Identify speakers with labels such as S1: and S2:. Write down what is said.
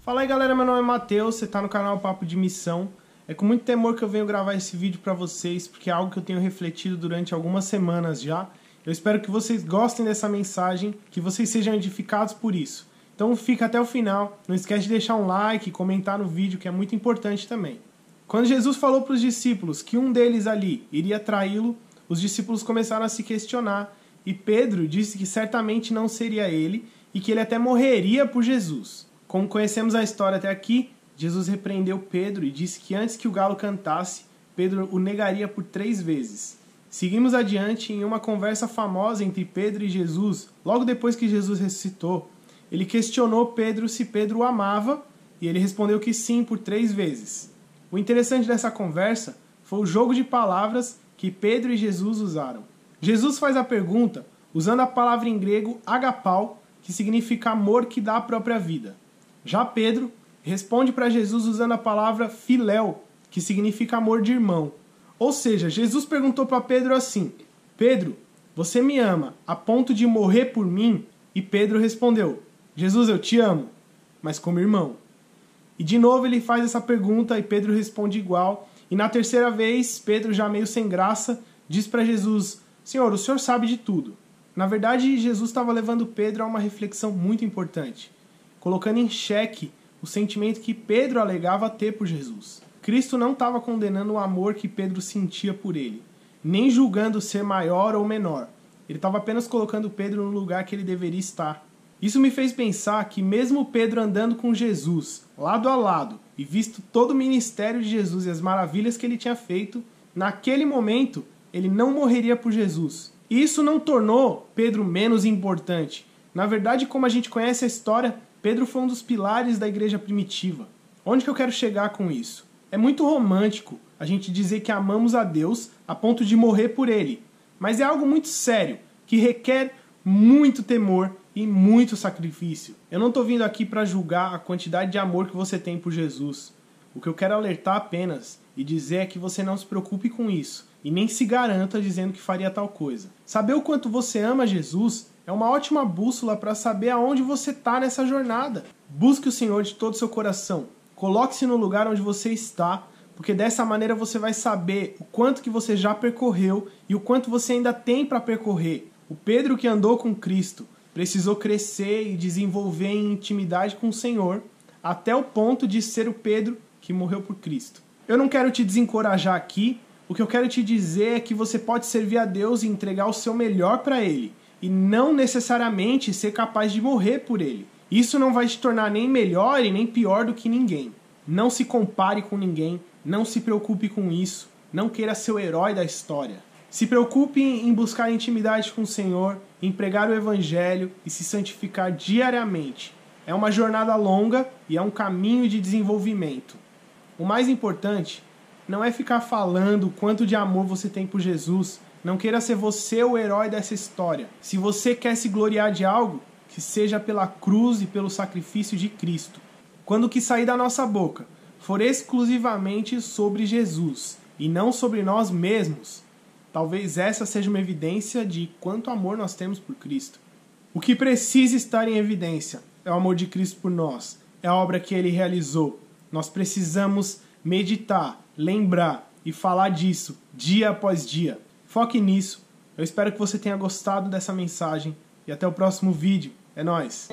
S1: Fala aí galera, meu nome é Matheus, você tá no canal Papo de Missão. É com muito temor que eu venho gravar esse vídeo pra vocês, porque é algo que eu tenho refletido durante algumas semanas já. Eu espero que vocês gostem dessa mensagem, que vocês sejam edificados por isso. Então fica até o final, não esquece de deixar um like, comentar no vídeo, que é muito importante também. Quando Jesus falou para os discípulos que um deles ali iria traí-lo, os discípulos começaram a se questionar, e Pedro disse que certamente não seria ele, e que ele até morreria por Jesus. Como conhecemos a história até aqui, Jesus repreendeu Pedro e disse que antes que o galo cantasse, Pedro o negaria por 3 vezes. Seguimos adiante em uma conversa famosa entre Pedro e Jesus, logo depois que Jesus ressuscitou. Ele questionou Pedro se Pedro o amava, e ele respondeu que sim por 3 vezes. O interessante dessa conversa foi o jogo de palavras que Pedro e Jesus usaram. Jesus faz a pergunta usando a palavra em grego agapau, que significa amor que dá a própria vida. Já Pedro responde para Jesus usando a palavra filéu, que significa amor de irmão. Ou seja, Jesus perguntou para Pedro assim: Pedro, você me ama a ponto de morrer por mim? E Pedro respondeu: Jesus, eu te amo, mas como irmão. E de novo ele faz essa pergunta e Pedro responde igual. E na terceira vez, Pedro, já meio sem graça, diz para Jesus: Senhor, o Senhor sabe de tudo. Na verdade, Jesus estava levando Pedro a uma reflexão muito importante, colocando em xeque o sentimento que Pedro alegava ter por Jesus. Cristo não estava condenando o amor que Pedro sentia por ele, nem julgando ser maior ou menor. Ele estava apenas colocando Pedro no lugar que ele deveria estar. Isso me fez pensar que mesmo Pedro andando com Jesus, lado a lado, e visto todo o ministério de Jesus e as maravilhas que ele tinha feito, naquele momento ele não morreria por Jesus. E isso não tornou Pedro menos importante. Na verdade, como a gente conhece a história, Pedro foi um dos pilares da igreja primitiva. Onde que eu quero chegar com isso? É muito romântico a gente dizer que amamos a Deus a ponto de morrer por Ele. Mas é algo muito sério, que requer muito temor e muito sacrifício. Eu não estou vindo aqui para julgar a quantidade de amor que você tem por Jesus. O que eu quero alertar apenas e dizer é que você não se preocupe com isso e nem se garanta dizendo que faria tal coisa. Saber o quanto você ama Jesus é uma ótima bússola para saber aonde você está nessa jornada. Busque o Senhor de todo o seu coração. Coloque-se no lugar onde você está, porque dessa maneira você vai saber o quanto que você já percorreu e o quanto você ainda tem para percorrer. O Pedro que andou com Cristo precisou crescer e desenvolver em intimidade com o Senhor até o ponto de ser o Pedro que morreu por Cristo. Eu não quero te desencorajar aqui, o que eu quero te dizer é que você pode servir a Deus e entregar o seu melhor para Ele, e não necessariamente ser capaz de morrer por Ele. Isso não vai te tornar nem melhor e nem pior do que ninguém. Não se compare com ninguém, não se preocupe com isso, não queira ser o herói da história. Se preocupe em buscar intimidade com o Senhor, em pregar o Evangelho e se santificar diariamente. É uma jornada longa e é um caminho de desenvolvimento. O mais importante não é ficar falando o quanto de amor você tem por Jesus. Não queira ser você o herói dessa história. Se você quer se gloriar de algo, que seja pela cruz e pelo sacrifício de Cristo. Quando o que sair da nossa boca for exclusivamente sobre Jesus e não sobre nós mesmos, talvez essa seja uma evidência de quanto amor nós temos por Cristo. O que precisa estar em evidência é o amor de Cristo por nós, é a obra que Ele realizou. Nós precisamos meditar, lembrar e falar disso dia após dia. Foque nisso. Eu espero que você tenha gostado dessa mensagem e até o próximo vídeo. É nóis!